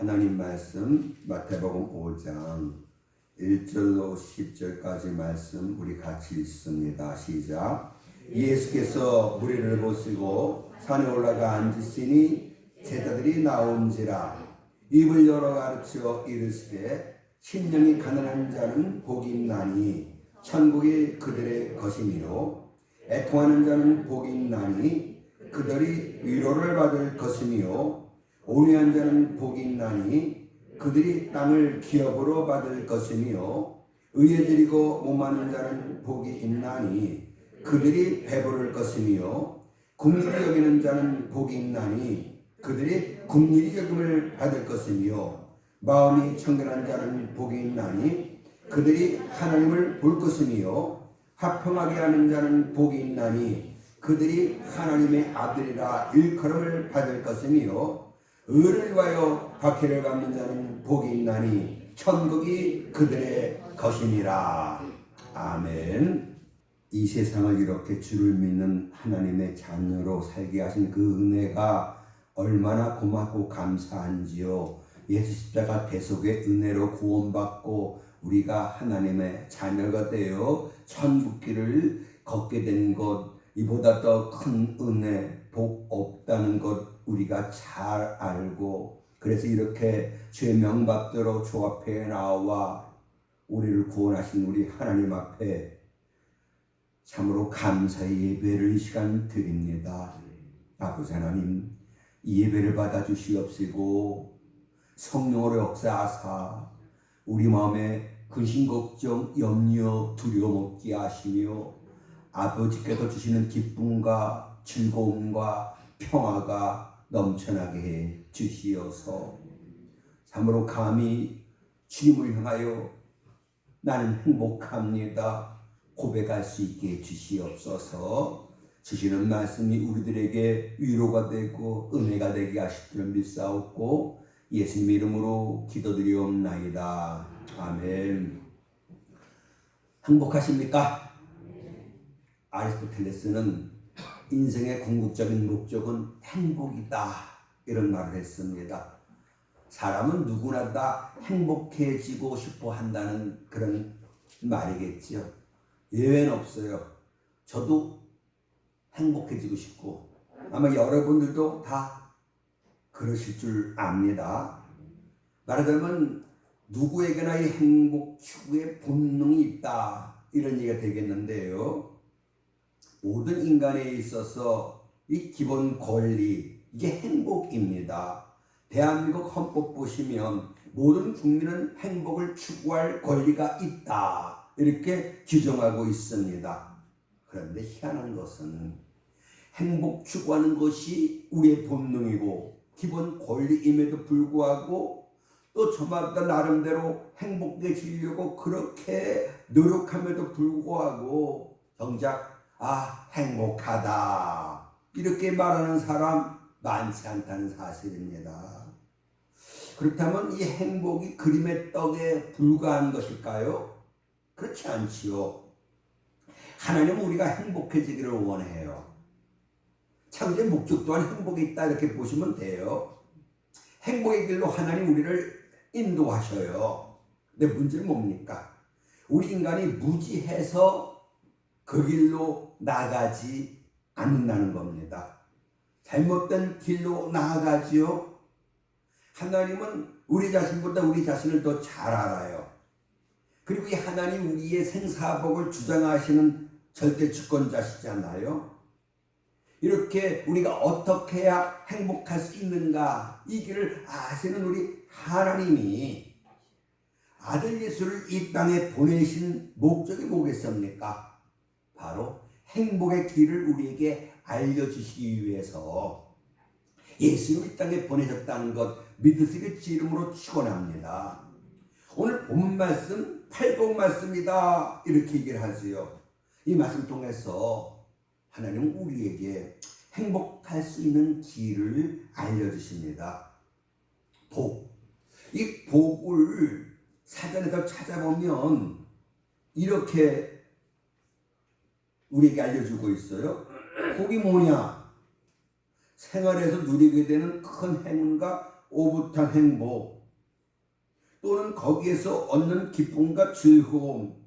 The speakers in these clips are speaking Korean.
하나님 말씀 마태복음 5장 1절로 10절까지 말씀 우리 같이 읽습니다. 시작. 예수께서 무리를 보시고 산에 올라가 앉으시니 제자들이 나온지라 입을 열어 가르쳐 이르시되 심령이 가난한 자는 복이 있나니 천국이 그들의 것이니요 애통하는 자는 복이 있나니 그들이 위로를 받을 것이니요 온유한 자는 복이 있나니 그들이 땅을 기업으로 받을 것이니요 의에 드리고 목마른 자는 복이 있나니 그들이 배부를 것이니요 긍휼히 여기는 자는 복이 있나니 그들이 긍휼히 여김을 받을 것이니요 마음이 청결한 자는 복이 있나니 그들이 하나님을 볼 것이니요 화평하게 하는 자는 복이 있나니 그들이 하나님의 아들이라 일컬음을 받을 것이니요 의를 위하여 박해를 받는 자는 복이 있나니 천국이 그들의 것이니라. 아멘. 이 세상을 이렇게 주를 믿는 하나님의 자녀로 살게 하신 그 은혜가 얼마나 고맙고 감사한지요. 예수 십자가 대속의 은혜로 구원받고 우리가 하나님의 자녀가 되어 천국길을 걷게 된 것, 이보다 더 큰 은혜, 복 없다는 것 우리가 잘 알고, 그래서 이렇게 주의 명받들어 주 앞에 나와 우리를 구원하신 우리 하나님 앞에 참으로 감사의 예배를 이 시간 드립니다. 아버지 하나님, 이 예배를 받아 주시옵시고 성령으로 역사하사 우리 마음에 근심 걱정 염려 두려움 없게 하시며 아버지께서 주시는 기쁨과 즐거움과 평화가 넘쳐나게 해 주시어서 참으로 감히 주님을 향하여 나는 행복합니다 고백할 수 있게 해 주시옵소서. 주시는 말씀이 우리들에게 위로가 되고 은혜가 되게 하실 줄 믿사옵고 예수님의 이름으로 기도드리옵나이다. 아멘. 행복하십니까? 아리스토텔레스는 인생의 궁극적인 목적은 행복이다 이런 말을 했습니다. 사람은 누구나 다 행복해지고 싶어 한다는 그런 말이겠지요. 예외는 없어요. 저도 행복해지고 싶고 아마 여러분들도 다 그러실 줄 압니다. 말하자면 누구에게나 이 행복 추구의 본능이 있다 이런 얘기가 되겠는데요. 모든 인간에 있어서 이 기본 권리, 이게 행복입니다. 대한민국 헌법 보시면 모든 국민은 행복을 추구할 권리가 있다 이렇게 규정하고 있습니다. 그런데 희한한 것은 행복 추구하는 것이 우리의 본능이고 기본 권리임에도 불구하고 또 저마다 나름대로 행복해지려고 그렇게 노력함에도 불구하고 정작 행복하다 이렇게 말하는 사람 많지 않다는 사실입니다. 그렇다면 이 행복이 그림의 떡에 불과한 것일까요? 그렇지 않지요. 하나님은 우리가 행복해지기를 원해요. 창조의 목적 또한 행복이 있다 이렇게 보시면 돼요. 행복의 길로 하나님 우리를 인도하셔요. 근데 문제는 뭡니까? 우리 인간이 무지해서 그 길로 나가지 않는다는 겁니다. 잘못된 길로 나아가지요. 하나님은 우리 자신보다 우리 자신을 더 잘 알아요. 그리고 이 하나님 우리의 생사복을 주장하시는 절대 주권자시잖아요. 이렇게 우리가 어떻게 해야 행복할 수 있는가 이 길을 아시는 우리 하나님이 아들 예수를 이 땅에 보내신 목적이 뭐겠습니까? 바로 행복의 길을 우리에게 알려주시기 위해서 예수님을 이 땅에 보내셨다는 것 믿으시겠지 이름으로 축원합니다. 오늘 본 말씀 팔복 말씀이다 이렇게 얘기를 하지요. 이 말씀 통해서 하나님은 우리에게 행복할 수 있는 길을 알려주십니다. 복. 이 복을 사전에서 찾아보면 이렇게 우리에게 알려주고 있어요. 복이 뭐냐? 생활에서 누리게 되는 큰 행운과 오붓한 행복 또는 거기에서 얻는 기쁨과 즐거움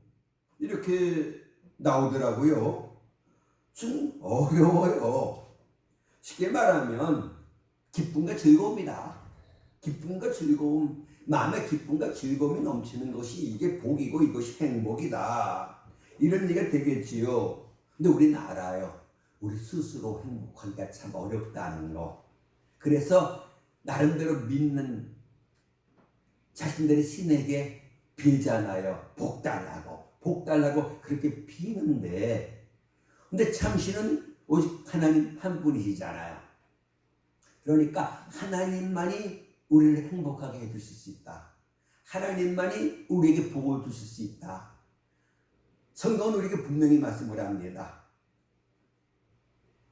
이렇게 나오더라고요. 좀 어려워요. 쉽게 말하면 기쁨과 즐거움이다. 기쁨과 즐거움, 마음의 기쁨과 즐거움이 넘치는 것이 이게 복이고 이것이 행복이다. 이런 얘기가 되겠지요. 근데 우리는 알아요. 우리 스스로 행복하기가 참 어렵다는 거. 그래서 나름대로 믿는 자신들의 신에게 빌잖아요. 복 달라고, 복 달라고 그렇게 비는데, 근데 참 신은 오직 하나님 한 분이시잖아요. 그러니까 하나님만이 우리를 행복하게 해주실 수 있다. 하나님만이 우리에게 복을 주실 수 있다. 성경은 우리에게 분명히 말씀을 합니다.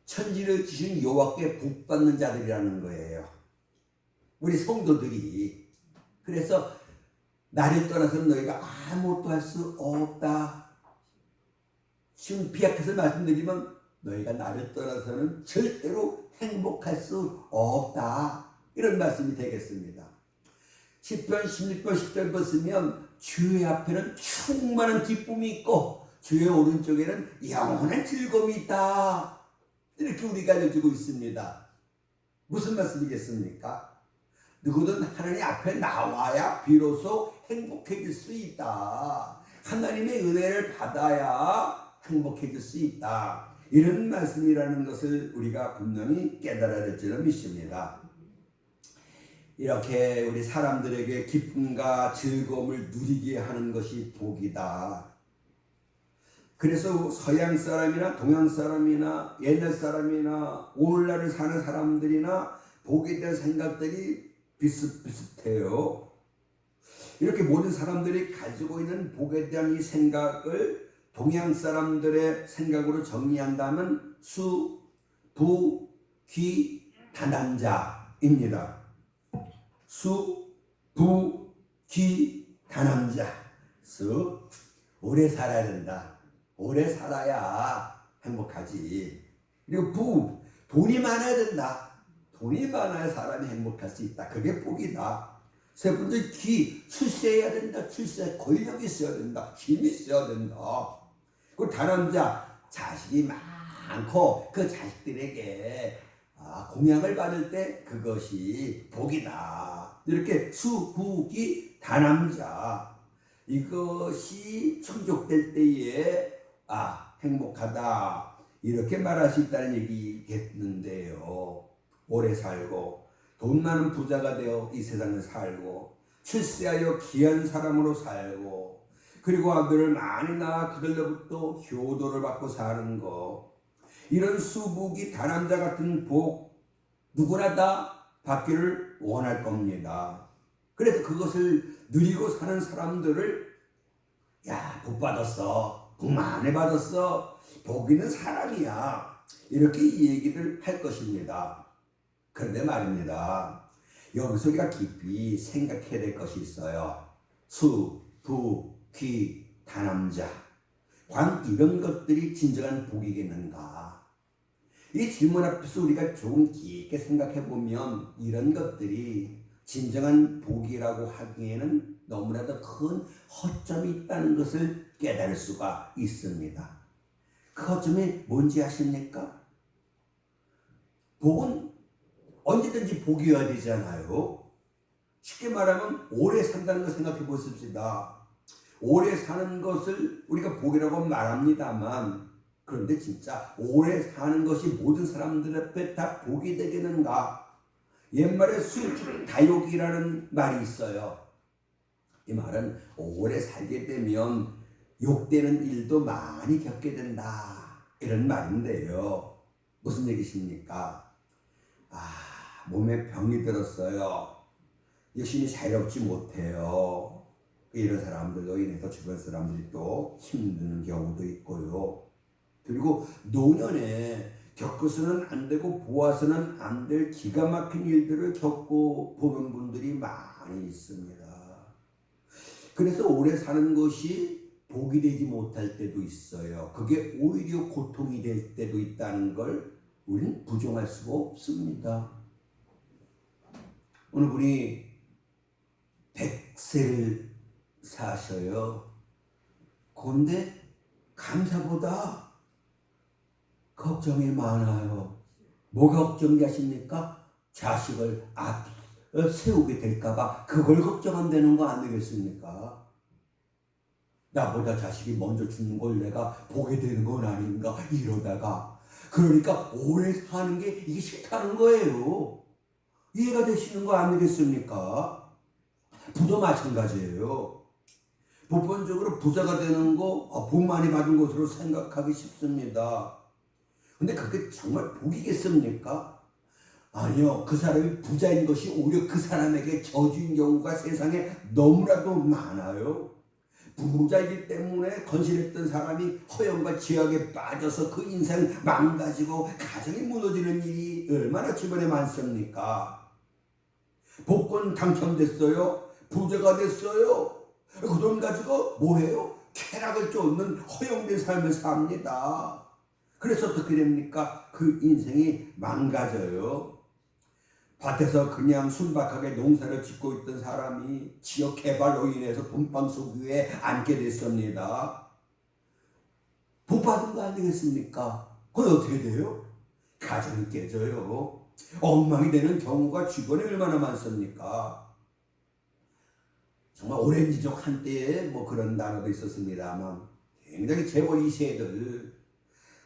천지를 지신 여호와께 복 받는 자들이라는 거예요. 우리 성도들이. 그래서 나를 떠나서는 너희가 아무것도 할 수 없다. 지금 비약해서 말씀드리면 너희가 나를 떠나서는 절대로 행복할 수 없다. 이런 말씀이 되겠습니다. 시편 16편 10절 보시면 주의 앞에는 충만한 기쁨이 있고 주의 오른쪽에는 영원한 즐거움이 있다. 이렇게 우리가 알려주고 있습니다. 무슨 말씀이겠습니까? 누구든 하나님 앞에 나와야 비로소 행복해질 수 있다. 하나님의 은혜를 받아야 행복해질 수 있다. 이런 말씀이라는 것을 우리가 분명히 깨달아야 될 줄로 믿습니다. 이렇게 우리 사람들에게 기쁨과 즐거움을 누리게 하는 것이 복이다. 그래서 서양 사람이나 동양 사람이나 옛날 사람이나 오늘날을 사는 사람들이나 복에 대한 생각들이 비슷비슷해요. 이렇게 모든 사람들이 가지고 있는 복에 대한 이 생각을 동양 사람들의 생각으로 정리한다면 수, 부, 귀, 다남자입니다. 수, 부, 귀, 다남자. 수, 오래 살아야 된다. 오래 살아야 행복하지. 그리고 부, 돈이 많아야 된다. 돈이 많아야 사람이 행복할 수 있다. 그게 복이다. 세 번째 귀, 출세해야 된다. 출세, 권력이 있어야 된다. 힘이 있어야 된다. 그 다남자, 자식이 많고 그 자식들에게 공양을 받을 때 그것이 복이다. 이렇게 수, 부, 기, 다남자. 이것이 충족될 때에 행복하다. 이렇게 말할 수 있다는 얘기겠는데요. 오래 살고 돈 많은 부자가 되어 이 세상을 살고 출세하여 귀한 사람으로 살고 그리고 아들을 많이 낳아 그들로부터 효도를 받고 사는 것, 이런 수복이 다남자 같은 복 누구나 다 받기를 원할 겁니다. 그래서 그것을 누리고 사는 사람들을 복 받았어, 복 많이 받았어, 복 있는 사람이야, 이렇게 얘기를 할 것입니다. 그런데 말입니다. 여기서 우리가 깊이 생각해야 될 것이 있어요. 수, 부, 귀, 다남자. 과연 이런 것들이 진정한 복이겠는가? 이 질문 앞에서 우리가 조금 깊게 생각해 보면 이런 것들이 진정한 복이라고 하기에는 너무나도 큰 허점이 있다는 것을 깨달을 수가 있습니다. 그 허점이 뭔지 아십니까? 복은 언제든지 복이어야 되잖아요. 쉽게 말하면 오래 산다는 걸 생각해 보십시다. 오래 사는 것을 우리가 복이라고 말합니다만, 그런데 진짜 오래 사는 것이 모든 사람들 앞에 다 복이 되겠는가? 옛말에 수다욕이라는 말이 있어요. 이 말은 오래 살게 되면 욕되는 일도 많이 겪게 된다, 이런 말인데요. 무슨 얘기십니까? 몸에 병이 들었어요. 여신이 자유롭지 못해요. 이런 사람들로 인해서 주변 사람들이 또 힘드는 경우도 있고요. 그리고 노년에 겪어서는 안 되고 보아서는 안 될 기가 막힌 일들을 겪고 보는 분들이 많이 있습니다. 그래서 오래 사는 것이 복이 되지 못할 때도 있어요. 그게 오히려 고통이 될 때도 있다는 걸 우리는 부정할 수가 없습니다. 어느 분이 100세를 사셔요. 그런데 감사보다 걱정이 많아요. 뭐가 걱정이십니까? 자식을 세우게 될까봐 그걸 걱정한다는 거 아니겠습니까? 나보다 자식이 먼저 죽는 걸 내가 보게 되는 건 아닌가 이러다가 그러니까 오래 사는 게 이게 싫다는 거예요. 이해가 되시는 거 아니겠습니까? 부도 마찬가지예요. 보편적으로 부자가 되는 거 복 많이 받은 것으로 생각하기 쉽습니다. 근데 그게 정말 복이겠습니까? 아니요. 그 사람이 부자인 것이 오히려 그 사람에게 저주인 경우가 세상에 너무나도 많아요. 부자이기 때문에 건실했던 사람이 허영과 죄악에 빠져서 그 인생 망가지고 가정이 무너지는 일이 얼마나 주변에 많습니까? 복권 당첨됐어요. 부자가 됐어요. 그 돈 가지고 뭐해요? 쾌락을 쫓는 허영된 삶을 삽니다. 그래서 어떻게 됩니까? 그 인생이 망가져요. 밭에서 그냥 순박하게 농사를 짓고 있던 사람이 지역 개발로 인해서 돈방석 위에 앉게 됐습니다. 복 받은 거 아니겠습니까? 그건 어떻게 돼요? 가정이 깨져요. 엉망이 되는 경우가 주변에 얼마나 많습니까? 정말 오렌지족 한때에 뭐 그런 단어도 있었습니다만 굉장히 재벌 2세들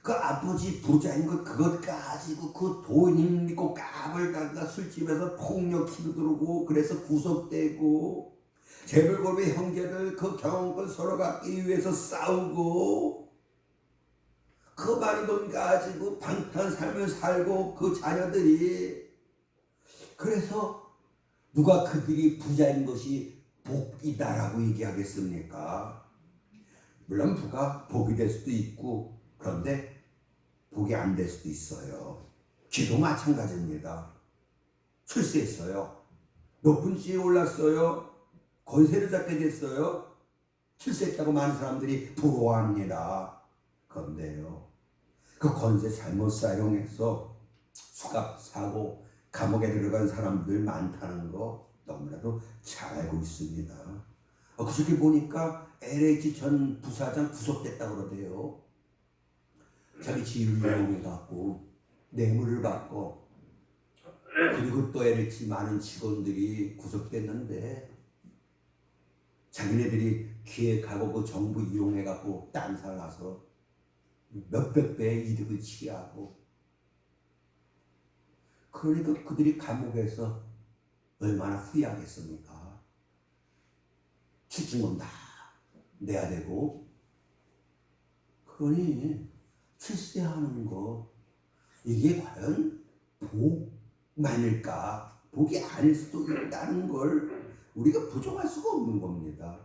그 아버지 부자인 것 그것 가지고 그 돈 믿고 까불다가 술집에서 폭력 휘두르고 그래서 구속되고 재벌급의 형제들 그 경험권 서로 갖기 위해서 싸우고 그 많은 돈 가지고 방탕한 삶을 살고 그 자녀들이 그래서 누가 그들이 부자인 것이 복이다라고 얘기하겠습니까? 물론 부가 복이 될 수도 있고 그런데 복이 안 될 수도 있어요. 쥐도 마찬가지입니다. 출세했어요. 높은 지위에 올랐어요. 권세를 잡게 됐어요. 출세했다고 많은 사람들이 부러워합니다. 그런데요, 그 권세 잘못 사용해서 수갑 사고 감옥에 들어간 사람들 많다는 거 너무나도 잘 알고 있습니다. 그저께 보니까 LH 전 부사장 구속됐다고 그러대요. 자기 지위를 이용해갖고 뇌물을 받고 그리고 또 LH 많은 직원들이 구속됐는데 자기네들이 기획하고 그 정부 이용해갖고 딴 사 가서 몇백 배의 이득을 취하고 그러니까 그들이 감옥에서 얼마나 후회하겠습니까? 출증금 다 내야 되고 그러니 출세하는 거 이게 과연 복만일까? 복이 아닐 수도 있다는 걸 우리가 부정할 수가 없는 겁니다.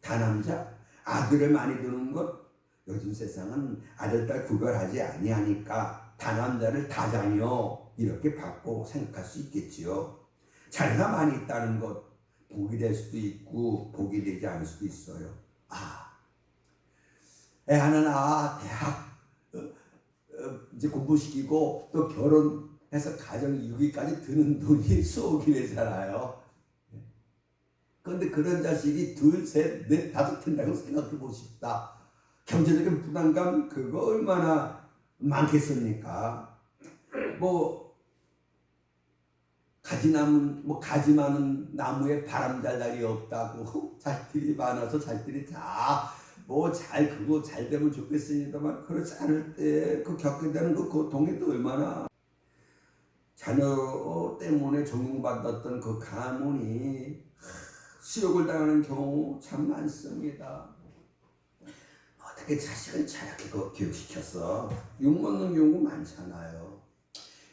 다남자 아들을 많이 두는 것 요즘 세상은 아들 딸 구별하지 아니하니까 다남자를 다자녀 이렇게 받고 생각할 수 있겠지요. 자녀가 많이 있다는 것 복이 될 수도 있고 복이 되지 않을 수도 있어요. 애 하나 대학 이제 공부시키고 또 결혼해서 가정 이루기까지 드는 돈이 수억이 되잖아요. 그런데 그런 자식이 둘, 셋, 넷, 다섯 된다고 생각해 보십시다. 경제적인 부담감 그거 얼마나 많겠습니까? 뭐 가지 많은 나무에 바람 잘 날이 없다고 자식들이 많아서 자식들이 다 뭐 잘 그거 잘 되면 좋겠습니다만 그렇지 않을 때 그 겪게 되는 그 고통이 또 얼마나 자녀 때문에 적용받았던 그 가문이 수욕을 당하는 경우 참 많습니다. 어떻게 자식을 잘하게 교육시켰어? 욕먹는 경우 많잖아요.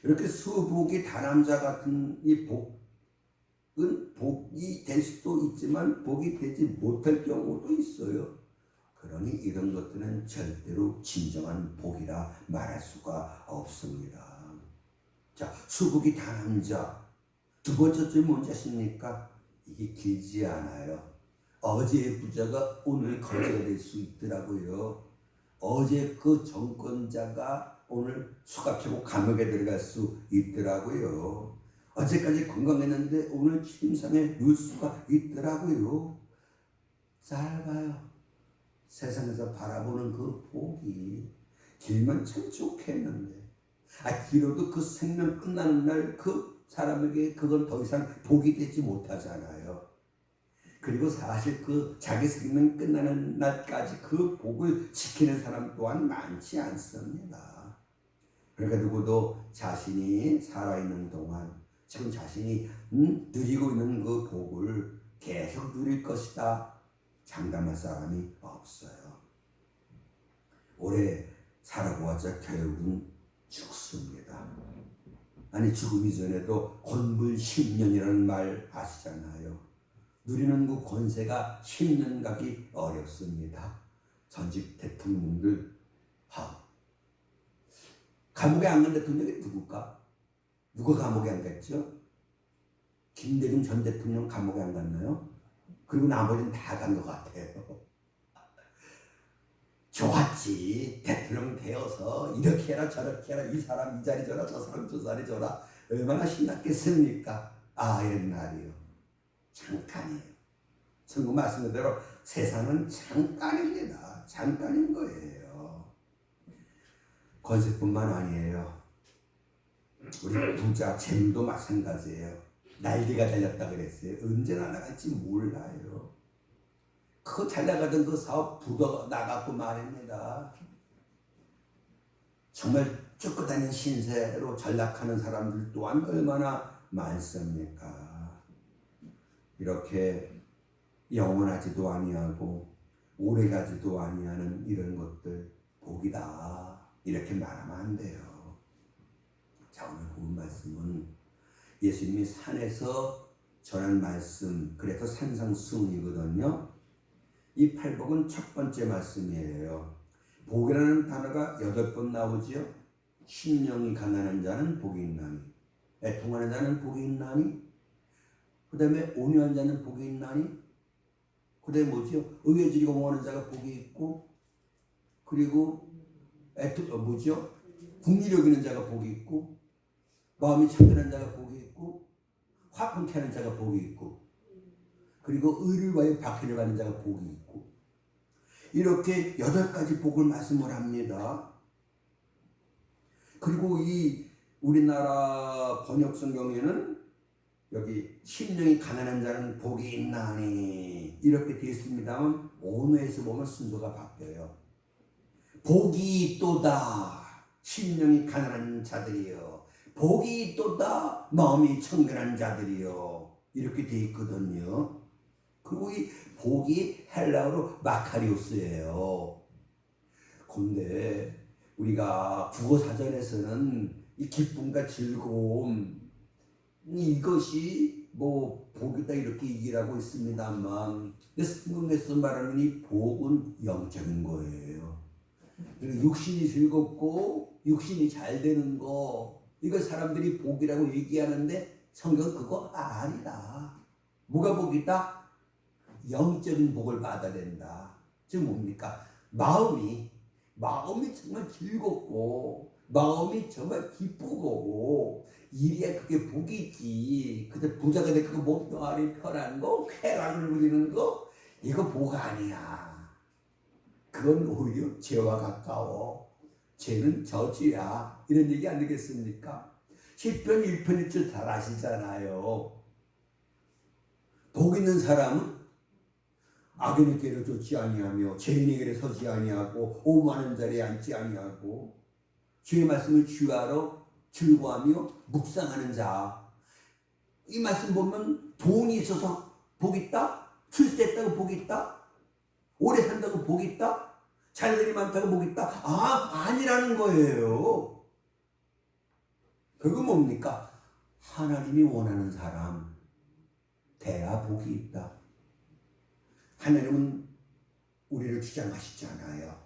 이렇게 수복이 다남자 같은 이 복은 복이 될 수도 있지만 복이 되지 못할 경우도 있어요. 그러니 이런 것들은 절대로 진정한 복이라 말할 수가 없습니다. 자, 수복이 다남자. 두 번째 줄 뭔지 아십니까? 이게 길지 않아요. 어제의 부자가 오늘 거지가 될 수 있더라고요. 어제 그 정권자가 오늘 수갑차고 감옥에 들어갈 수 있더라고요. 어제까지 건강했는데 오늘 침상에 누울 수가 있더라고요. 짧아요. 세상에서 바라보는 그 복이 길면 참 좋겠는데 길어도 그 생명 끝나는 날 그 사람에게 그건 더 이상 복이 되지 못하잖아요. 그리고 사실 그 자기 생명 끝나는 날까지 그 복을 지키는 사람 또한 많지 않습니다. 그러니까 누구도 자신이 살아있는 동안 지금 자신이 누리고 있는 그 복을 계속 누릴 것이다 장담할 사람이 없어요. 오래 살아보았자 결국은 죽습니다. 아니 죽음 이전에도 권불 10년이라는 말 아시잖아요. 누리는 그 권세가 10년 가기 어렵습니다. 전직 대통령들 감옥에 안 간 대통령이 누굴까? 누가 감옥에 안 갔죠? 김대중 전 대통령 감옥에 안 갔나요? 그리고 나머지는 다 간 것 같아요. 좋았지. 대통령 되어서 이렇게 해라 저렇게 해라 이 사람 이 자리 줘라 저 사람 저 자리 줘라 얼마나 신났겠습니까? 옛날이요. 잠깐이에요. 성경 말씀대로 세상은 잠깐입니다. 잠깐인 거예요. 권세뿐만 아니에요. 우리 부자 재물도 마찬가지예요. 날개가 달렸다 그랬어요. 언제나 나갈지 몰라요. 그 잘 나가던 그 사업 부도 나갔고 말입니다. 정말 쫓고 다니는 신세로 전락하는 사람들 또한 얼마나 많습니까? 이렇게 영원하지도 아니하고 오래가지도 아니하는 이런 것들 복이다 이렇게 말하면 안 돼요. 자, 오늘 본 말씀은 예수님이 산에서 전한 말씀, 그래서 산상수훈이거든요. 이 팔복은 첫 번째 말씀이에요. 복이라는 단어가 8번 나오지요. 심령이 가난한 자는 복이 있나니, 애통하는 자는 복이 있나니, 그 다음에 온유한 자는 복이 있나니, 그 다음에 뭐지요? 의에 공하는 자가 복이 있고, 그리고 뭐죠? 국리를 여기는 자가 복이 있고, 마음이 참되는 자가 복이 있고, 화평케 하는 자가 복이 있고, 그리고 의를 위하여 박해를 받는 자가 복이 있고, 이렇게 8가지 복을 말씀을 합니다. 그리고 이 우리나라 번역 성경에는 여기 심령이 가난한 자는 복이 있나니 이렇게 되어 있습니다만 언어에서 보면 순서가 바뀌어요. 복이 있도다 심령이 가난한 자들이요, 복이 있도다 마음이 청결한 자들이요, 이렇게 되어 있거든요. 그리고 이 복이 헬라어로 마카리오스예요. 근데 우리가 국어사전에서는 이 기쁨과 즐거움 이것이 뭐 복이다 이렇게 얘기를 하고 있습니다만 성경에서 말하는 이 복은 영적인 거예요. 그리고 육신이 즐겁고 육신이 잘 되는 거 이걸 사람들이 복이라고 얘기하는데 성경은 그거 아니다. 뭐가 복이다? 영적인 복을 받아야 된다. 즉 뭡니까? 마음이 정말 즐겁고 마음이 정말 기쁘고 이래야 그게 복이지. 근데 부자가 되고 몸뚱아리 편한 거, 쾌락을 누리는 거 이거 복 아니야. 그건 오히려 죄와 가까워. 죄는 저주야. 이런 얘기 안 되겠습니까? 시편 1편 1절 잘 아시잖아요. 복 있는 사람은 악인의 길을 쫓지 아니하며 죄인의 길에 서지 아니하고 오만한 자리에 앉지 아니하고 주의 말씀을 주야로 즐거워하며 묵상하는 자. 이 말씀 보면 돈이 있어서 복 있다? 출세했다고 복 있다? 오래 산다고 복 있다? 자녀들이 많다고 복 있다? 아니라는 거예요. 그건 뭡니까? 하나님이 원하는 사람 돼야 복이 있다. 하나님은 우리를 주장하시잖아요.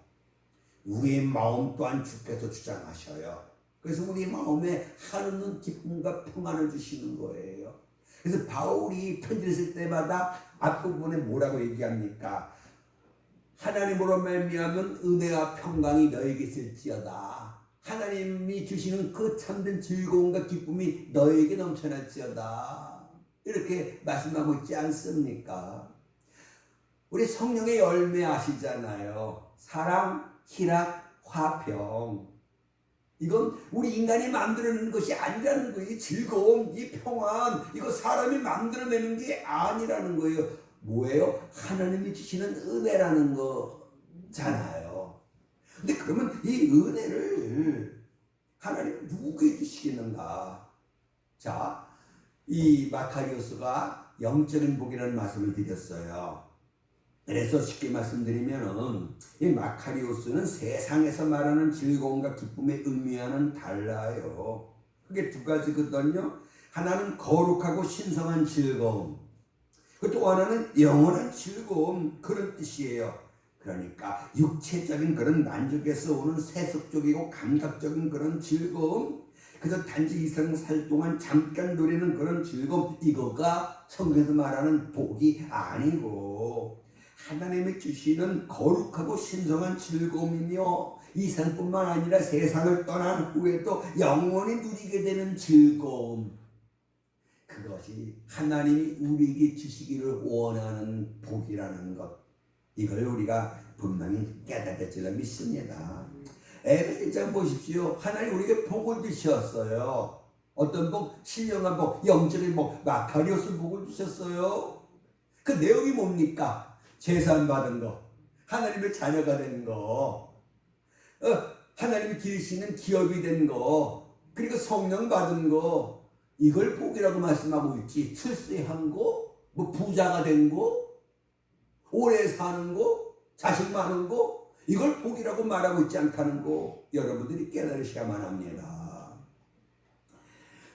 우리의 마음 또한 주께서 주장하셔요. 그래서 우리 마음에 하루는 기쁨과 평안을 주시는 거예요. 그래서 바울이 편지를 쓸 때마다 앞부분에 뭐라고 얘기합니까? 하나님으로 말미암은 은혜와 평강이 너에게 있을지어다. 하나님이 주시는 그 참된 즐거움과 기쁨이 너에게 넘쳐날지어다. 이렇게 말씀하고 있지 않습니까? 우리 성령의 열매 아시잖아요. 사랑, 희락, 화평. 이건 우리 인간이 만들어내는 것이 아니라는 거예요. 이 즐거움, 이 평안, 이거 사람이 만들어내는 게 아니라는 거예요. 뭐예요? 하나님이 주시는 은혜라는 거잖아요. 근데 그러면 이 은혜를 하나님 누구에게 주시겠는가? 자, 이 마카리오스가 영적인 복이라는 말씀을 드렸어요. 그래서 쉽게 말씀드리면은 이 마카리오스는 세상에서 말하는 즐거움과 기쁨의 의미와는 달라요. 그게 두 가지거든요. 하나는 거룩하고 신성한 즐거움, 또 하나는 영원한 즐거움, 그런 뜻이에요. 그러니까 육체적인 그런 만족에서 오는 세속적이고 감각적인 그런 즐거움, 그래서 단지 이상 살 동안 잠깐 누리는 그런 즐거움, 이거가 성경에서 말하는 복이 아니고 하나님이 주시는 거룩하고 신성한 즐거움이며 이 세상뿐만 아니라 세상을 떠난 후에도 영원히 누리게 되는 즐거움, 그것이 하나님이 우리에게 주시기를 원하는 복이라는 것, 이걸 우리가 분명히 깨닫을 줄 믿습니다. 에베소 1장 보십시오. 하나님 우리에게 복을 주셨어요. 어떤 복? 신령한 복, 영적인 복, 마카리오스 복을 주셨어요. 그 내용이 뭡니까? 재산 받은 거, 하나님의 자녀가 된 거, 하나님이 기르시는 기업이 된 거, 그리고 성령 받은 거, 이걸 복이라고 말씀하고 있지. 출세한 거, 뭐 부자가 된 거, 오래 사는 거, 자식 많은 거, 이걸 복이라고 말하고 있지 않다는 거 여러분들이 깨달으셔야만 합니다.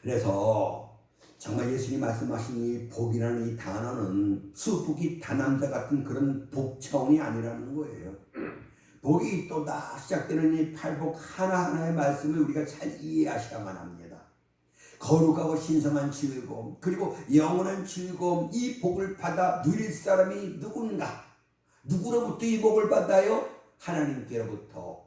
그래서 정말 예수님이 말씀하신 이 복이라는 이 단어는 수북이 다남자 같은 그런 복 차원이 아니라는 거예요. 복이 있도다 시작되는 이 팔복 하나하나의 말씀을 우리가 잘 이해하셔야만 합니다. 거룩하고 신성한 즐거움, 그리고 영원한 즐거움, 이 복을 받아 누릴 사람이 누군가? 누구로부터 이 복을 받아요? 하나님께로부터.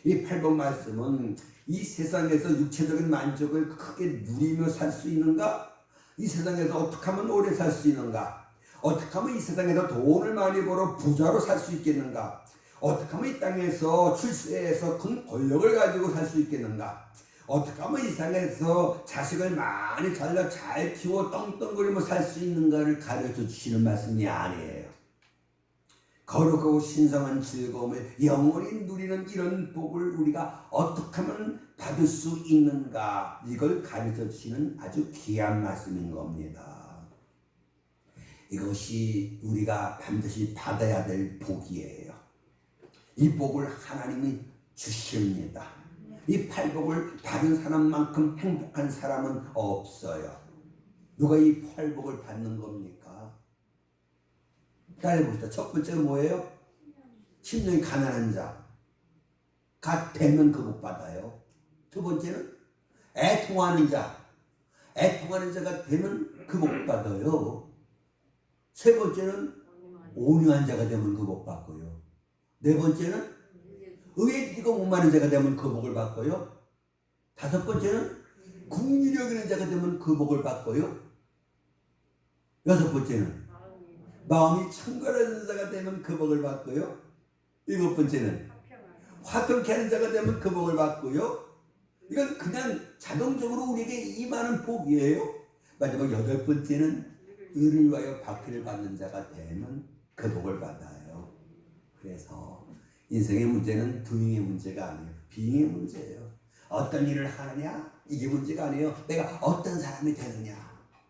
이 팔복 말씀은 이 세상에서 육체적인 만족을 크게 누리며 살 수 있는가? 이 세상에서 어떻게 하면 오래 살 수 있는가? 어떻게 하면 이 세상에서 돈을 많이 벌어 부자로 살 수 있겠는가? 어떻게 하면 이 땅에서 출세해서 큰 권력을 가지고 살 수 있겠는가? 어떻게 하면 이 세상에서 자식을 많이 잘라 잘 키워 떵떵거리며 살 수 있는가를 가르쳐 주시는 말씀이 아니에요. 거룩하고 신성한 즐거움을 영원히 누리는 이런 복을 우리가 어떻게 하면 받을 수 있는가, 이걸 가르쳐 주시는 아주 귀한 말씀인 겁니다. 이것이 우리가 반드시 받아야 될 복이에요. 이 복을 하나님이 주십니다. 이 팔복을 받은 사람만큼 행복한 사람은 없어요. 누가 이 팔복을 받는 겁니까? 따라해봅시다. 첫 번째는 뭐예요? 심령이 가난한 자. 갓 되면 그 복 받아요. 두 번째는 애통하는 자. 애통하는 자가 되면 그 복 받아요. 세 번째는 온유한 자가 되면 그 복 받고요. 네 번째는 의에 지고 목마른 자가 되면 그 복을 받고요. 다섯 번째는 긍휼히 여기는 자가 되면 그 복을 받고요. 여섯 번째는 마음이 청결한 자가 되면 그 복을 받고요. 일곱 번째는 화평케 하는 자가 되면 그 복을 받고요. 이건 그냥 자동적으로 우리에게 임하는 복이에요. 마지막 여덟 번째는 의를 위하여 박해를 받는 자가 되면 그 복을 받아요. 그래서 인생의 문제는 doing의 문제가 아니에요. being의 문제예요. 어떤 일을 하느냐, 이게 문제가 아니에요. 내가 어떤 사람이 되느냐,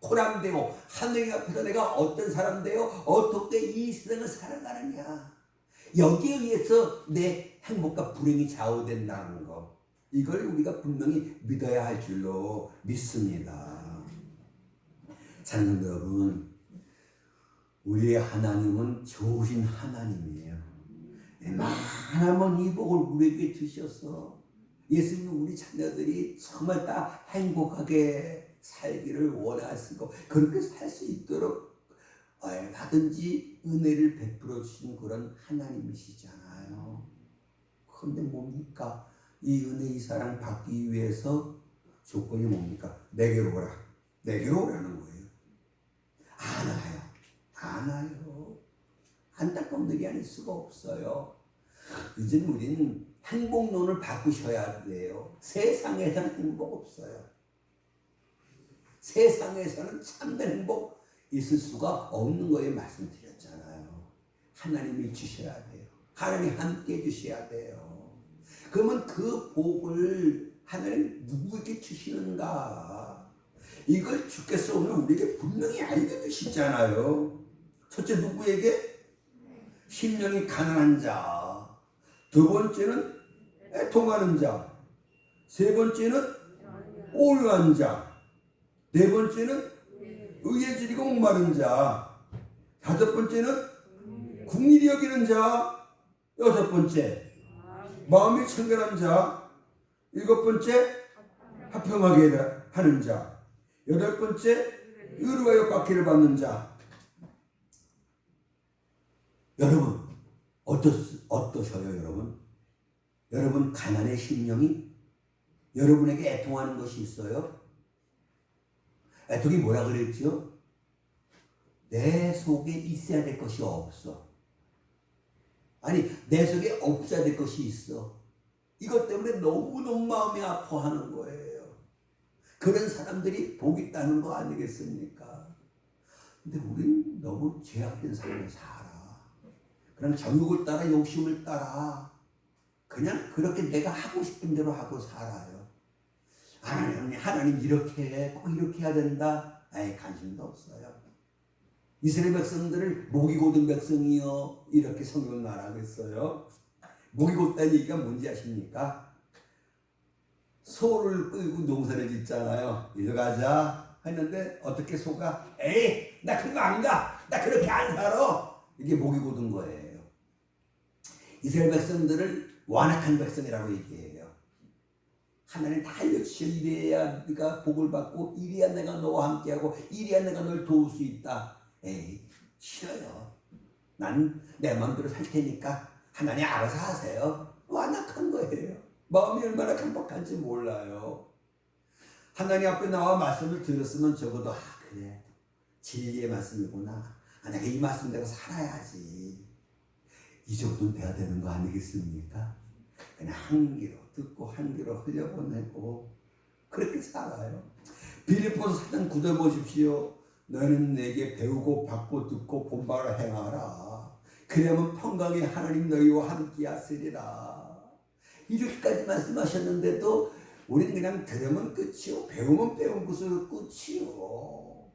코람되고 하늘 앞에서 내가 어떤 사람 되어 어떻게 이 세상을 살아가느냐, 여기에 의해서 내 행복과 불행이 좌우된다는 거, 이걸 우리가 분명히 믿어야 할 줄로 믿습니다. 사랑하는 여러분, 우리의 하나님은 좋으신 하나님이에요. 웬만하면 이 복을 우리에게 주셔서 예수님은 우리 자녀들이 정말 다 행복하게 살기를 원하시고 그렇게 살 수 있도록 얼마든지 은혜를 베풀어 주신 그런 하나님이시잖아요. 근데 뭡니까? 이 은혜, 이 사랑 받기 위해서 조건이 뭡니까? 내게로 오라. 내게로 오라는 거예요. 안 와요. 안 와요. 안타까운 일이 아닐 수가 없어요. 이제 우리는 행복론을 바꾸셔야 돼요. 세상에서는 행복 없어요. 세상에서는 참된 행복 있을 수가 없는 거에 말씀드렸잖아요. 하나님이 주셔야 돼요. 하나님 함께 주셔야 돼요. 그러면 그 복을 하나님 누구에게 주시는가? 이걸 주께서 오늘 우리에게 분명히 알려주시잖아요. 첫째 누구에게? 심령이 가난한 자. 두 번째는 애통하는 자. 세 번째는 오류한 자. 네 번째는 의에 지리고 목마른 자. 다섯 번째는 국리를 여기는 자. 여섯 번째 마음이 청결한 자. 일곱 번째 화평하게 하는 자. 여덟 번째 의로와 욕받기를 받는 자. 여러분 어떠셔요 여러분? 여러분 가난의 심령이 여러분에게 애통하는 것이 있어요? 애통이 뭐라 그랬죠? 내 속에 있어야 될 것이 없어. 아니 내 속에 없어야 될 것이 있어. 이것 때문에 너무너무 마음이 아파하는 거예요. 그런 사람들이 복 있다는 거 아니겠습니까? 근데 우리는 너무 죄악된 삶을 살아. 그냥 정욕을 따라 욕심을 따라 그냥 그렇게 내가 하고 싶은 대로 하고 살아요. 하나님 이렇게 해, 꼭 이렇게 해야 된다. 아예 관심도 없어요. 이스라엘 백성들을 목이 곧은 백성이요 이렇게 성경 말하고 있어요. 목이 곧다는 얘기가 뭔지 아십니까? 소를 끌고 농사를 짓잖아요. 이리 가자 했는데 어떻게 소가 에이 나 그런 거 안 가. 나 그렇게 안 살아. 이게 목이 곧은 거예요. 이스라엘 백성들을 완악한 백성이라고 얘기해요. 하나님 다 알려주셔. 이래야 네가 복을 받고 이래야 내가 너와 함께하고 이래야 내가 널 도울 수 있다. 에이 싫어요. 난 내 마음대로 살 테니까 하나님 알아서 하세요. 완악한 거예요. 마음이 얼마나 강박한지 몰라요. 하나님 앞에 나와 말씀을 들었으면 적어도 그래 진리의 말씀이구나. 내가 이 말씀대로 살아야지. 이 정도는 돼야 되는 거 아니겠습니까? 그냥 한 귀로 듣고 한 귀로 흘려보내고 그렇게 살아요. 빌립보서 4장 9절 보십시오. 너는 내게 배우고 받고 듣고 본바를 행하라. 그러면 평강의 하나님 너희와 함께 하시리라. 이렇게까지 말씀하셨는데도 우리는 그냥 들으면 끝이요. 배우면 배운 것으로 끝이요.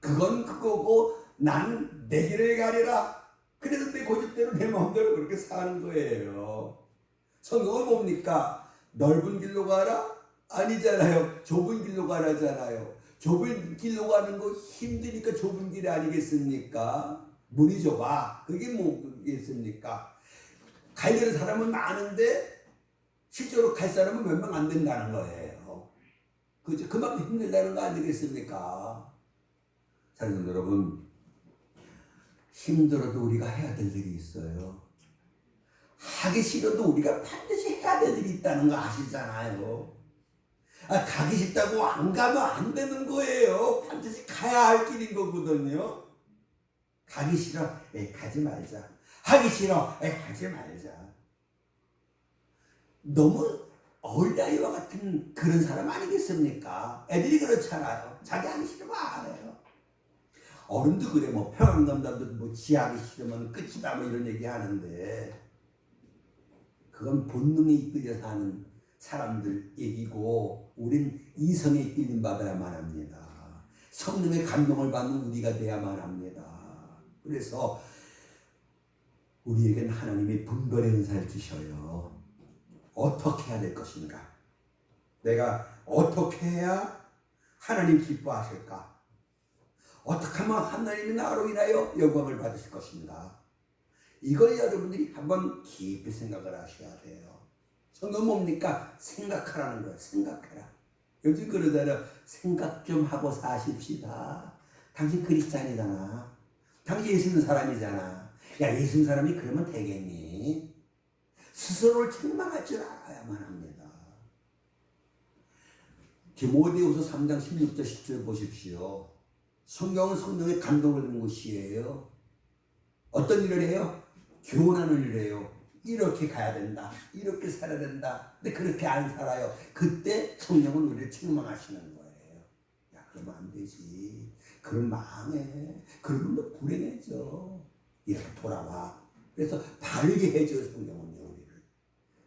그건 그거고 난 내 길을 가리라. 그래서 내 고집대로 내 마음대로 그렇게 사는 거예요. 성경은 뭡니까? 넓은 길로 가라? 아니잖아요. 좁은 길로 가라잖아요. 좁은 길로 가는 거 힘드니까 좁은 길이 아니겠습니까? 문이 좁아. 그게 뭐겠습니까? 가려는 사람은 많은데 실제로 갈 사람은 몇 명 안 된다는 거예요. 그죠? 그만큼 힘들다는 거 아니겠습니까? 사랑하는 여러분, 힘들어도 우리가 해야 될 일이 있어요. 하기 싫어도 우리가 반드시 해야 될 일이 있다는 거 아시잖아요. 가기 싫다고 안 가면 안 되는 거예요. 반드시 가야 할 길인 거거든요. 가기 싫어? 가지 말자. 하기 싫어? 가지 말자. 너무 어린아이와 같은 그런 사람 아니겠습니까? 애들이 그렇잖아요. 자기 하기 싫으면 안 해요. 어른도 그래. 뭐 평안감담도 뭐 지하기 싫으면 끝이다 뭐 이런 얘기 하는데 그건 본능에 이끌려서 하는 사람들 얘기고 우린 이성에 이끌림 받아야만 합니다. 성령의 감동을 받는 우리가 돼야만 합니다. 그래서 우리에겐 하나님이 분별의 은사를 주셔요. 어떻게 해야 될 것인가? 내가 어떻게 해야 하나님 기뻐하실까? 어떻게 하면 하나님이 나로 인하여 영광을 받으실 것인가? 이걸 여러분들이 한번 깊이 생각을 하셔야 돼요. 성경 뭡니까? 생각하라는 거예요. 생각해라. 요즘 그러잖아요. 생각 좀 하고 사십시다. 당신 크리스찬이잖아. 당신 예수 믿는 사람이잖아. 야, 예수 믿는 사람이 그러면 되겠니? 스스로를 책망할 줄 알아야만 합니다. 디모데후서 3장 16절 17절 보십시오. 성경은 성령의 감동을 받는 곳이에요. 어떤 일을 해요? 교훈하는 일을 해요. 이렇게 가야 된다. 이렇게 살아야 된다. 근데 그렇게 안 살아요. 그때 성령은 우리를 책망하시는 거예요. 야, 그러면 안 되지. 그럼 망해. 그러면 너 불행해져. 이렇게 돌아와. 그래서 바르게 해줘요, 성령은요, 우리를.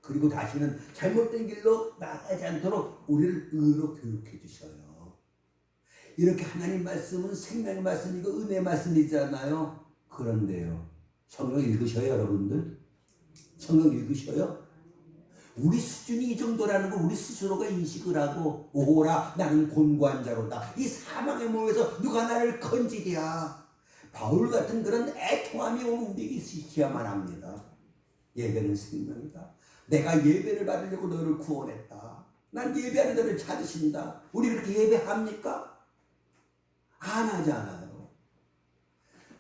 그리고 다시는 잘못된 길로 나가지 않도록 우리를 의로 교육해 주셔요. 이렇게 하나님 말씀은 생명의 말씀이고 은혜의 말씀이잖아요. 그런데요, 성경 읽으셔요, 여러분들? 성경 읽으셔요? 우리 수준이 이 정도라는 걸 우리 스스로가 인식을 하고, 오호라 나는 곤고한 자로다. 이 사망의 몸에서 누가 나를 건지랴. 바울 같은 그런 애통함이 오늘 우리에게 있어야만 합니다. 예배는 생명이다. 내가 예배를 받으려고 너를 구원했다. 난 예배하는 너를 찾으신다. 우리 그렇게 예배합니까? 안 하잖아요.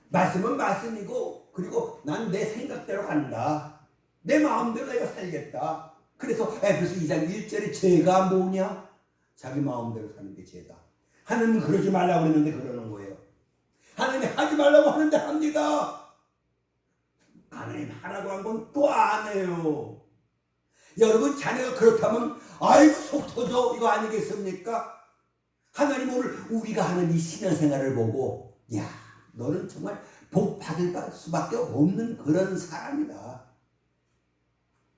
말씀은 말씀이고, 그리고 난 내 생각대로 간다. 내 마음대로 내가 살겠다. 그래서 에베소 2장 1절에 죄가 뭐냐? 자기 마음대로 사는 게 죄다. 하나님은 그러지 말라고 했는데 그러는 거예요. 하나님이 하지 말라고 하는데 합니다. 하나님 하라고 한 건 또 안 해요. 여러분 자녀가 그렇다면 아이고 속 터져 이거 아니겠습니까? 하나님 오늘 우리가 하는 이 신앙생활을 보고, 야, 너는 정말 복 받을 수밖에 없는 그런 사람이다.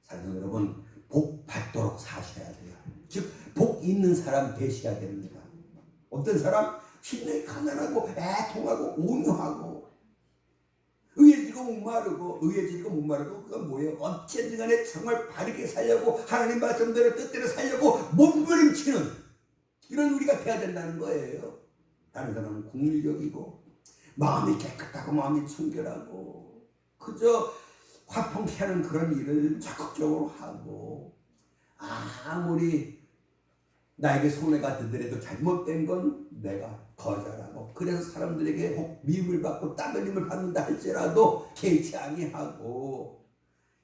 사랑하는 여러분, 복 받도록 사셔야 돼요. 즉 복 있는 사람 되셔야 됩니다. 어떤 사람? 심령이 가난하고 애통하고 온유하고 의해지고 목마르고 그건 뭐예요? 어쨌든 간에 정말 바르게 살려고 하나님 말씀대로 뜻대로 살려고 몸부림치는 이런 우리가 돼야 된다는 거예요. 다른 사람은 국률적이고 마음이 깨끗하고 마음이 청결하고 그저 화평케하는 그런 일을 적극적으로 하고, 아무리 나에게 손해가 되더라도 잘못된 건 내가 거절하고, 그래서 사람들에게 혹 미움을 받고 따돌림을 받는다 할지라도 개의치 아니하고,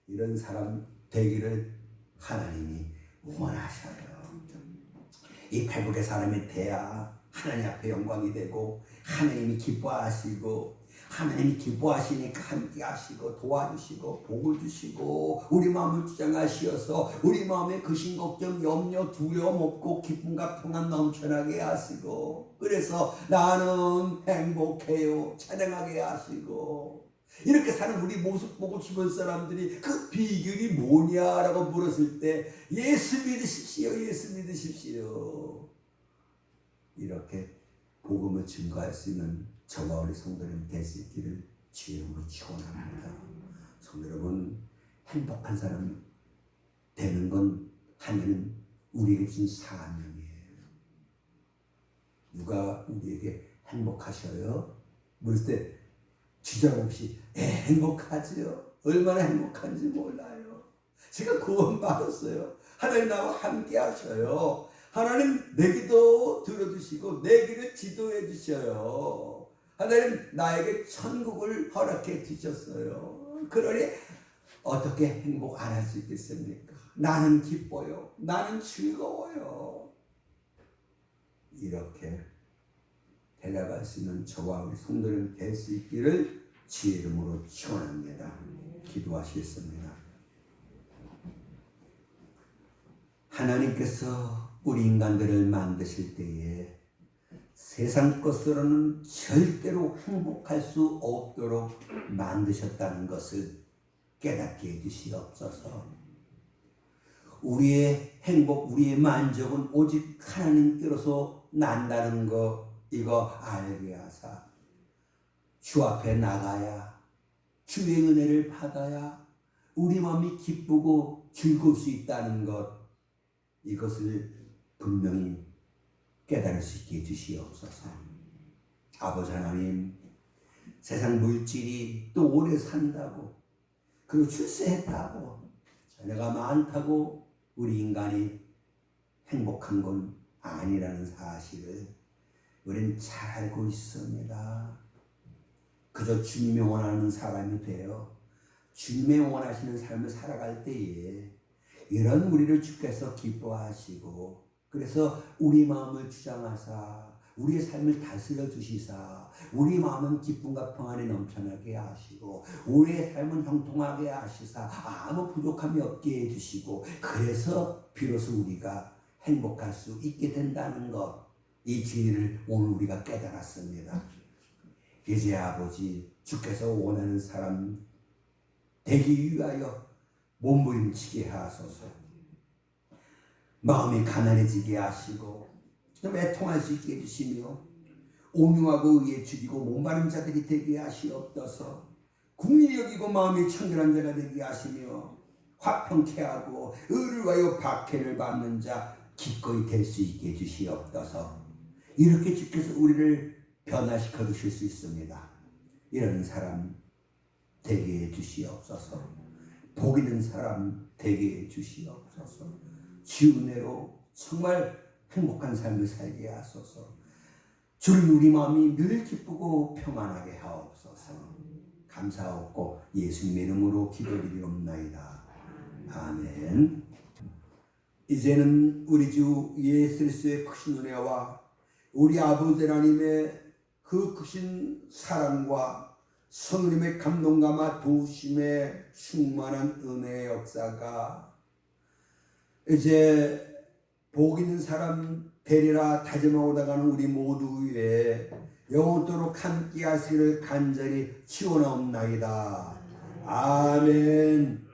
이런 사람 되기를 하나님이 원하셔요. 이 팔복의 사람이 돼야 하나님 앞에 영광이 되고, 하나님이 기뻐하시고, 하나님이 기뻐하시니까 함께 하시고 도와주시고 복을 주시고 우리 마음을 주장하시어서 우리 마음에 근심 걱정 염려 두려움 없고 기쁨과 평안 넘쳐나게 하시고, 그래서 나는 행복해요 찬양하게 하시고, 이렇게 사는 우리 모습 보고 주변 사람들이 그 비결이 뭐냐라고 물었을 때 예수 믿으십시오, 예수 믿으십시오. 이렇게 복음을 증거할 수 있는 저와 우리 성도님 될 수 있기를 주의 이름으로 축원합니다. 성도 여러분, 행복한 사람 되는 건 하나님 우리에게 준 사명이에요. 누가 우리에게 행복하셔요? 물을 때 주저 없이 행복하지요. 얼마나 행복한지 몰라요. 제가 구원 받았어요. 하나님 나와 함께 하셔요. 하나님 내 기도 들어주시고 내 길을 지도해 주셔요. 하나님 나에게 천국을 허락해 주셨어요. 그러니 어떻게 행복 안 할 수 있겠습니까? 나는 기뻐요. 나는 즐거워요. 이렇게 대답할 수 있는 저와 우리 성도님 될 수 있기를 주의 이름으로 축원합니다. 기도하시겠습니다. 하나님께서 우리 인간들을 만드실 때에 세상 것으로는 절대로 행복할 수 없도록 만드셨다는 것을 깨닫게 해주시옵소서. 우리의 행복, 우리의 만족은 오직 하나님께로서 난다는 거, 이거 알게 하사 주 앞에 나가야, 주의 은혜를 받아야 우리 마음이 기쁘고 즐거울 수 있다는 것, 이것을 분명히 깨달을 수 있게 해주시옵소서. 아버지 하나님, 세상 물질이 또 오래 산다고, 그리고 출세했다고, 자녀가 많다고 우리 인간이 행복한 건 아니라는 사실을 우리는 잘 알고 있습니다. 그저 주님이 원하는 사람이 되어 주님의 원하시는 삶을 살아갈 때에 이런 우리를 주께서 기뻐하시고 그래서 우리 마음을 주장하사 우리의 삶을 다스려 주시사 우리 마음은 기쁨과 평안에 넘쳐나게 하시고 우리의 삶은 형통하게 하시사 아무 부족함이 없게 해주시고 그래서 비로소 우리가 행복할 수 있게 된다는 것, 이 진리를 오늘 우리가 깨달았습니다. 이제 아버지 주께서 원하는 사람 되기 위하여 몸부림치게 하소서. 마음이 가난해지게 하시고 좀 애통할 수 있게 해주시며 온유하고 의에 죽이고 목마른 자들이 되게 하시옵소서. 국민이 여기고 마음이 청결한 자가 되게 하시며 화평케 하고 의를 위하여 박해를 받는 자 기꺼이 될 수 있게 해주시옵소서. 이렇게 주께서 우리를 변화시켜 주실 수 있습니다. 이런 사람 되게 해주시옵소서. 복 있는 사람 되게 해주시옵소서. 주 은혜로 정말 행복한 삶을 살게 하소서. 주를 우리 마음이 늘 기쁘고 평안하게 하옵소서. 감사하옵고 예수님의 이름으로 기도드리옵나이다. 아멘. 이제는 우리 주 예수 그리스도의 크신 은혜와 우리 아버지 하나님의 그 크신 사랑과 성령님의 감동감화 도우심에 충만한 은혜의 역사가 이제 복 있는 사람 되리라 다짐하고 나가는 우리 모두 위에 영원토록 함께 하시기를 간절히 치원하옵나이다. 아멘.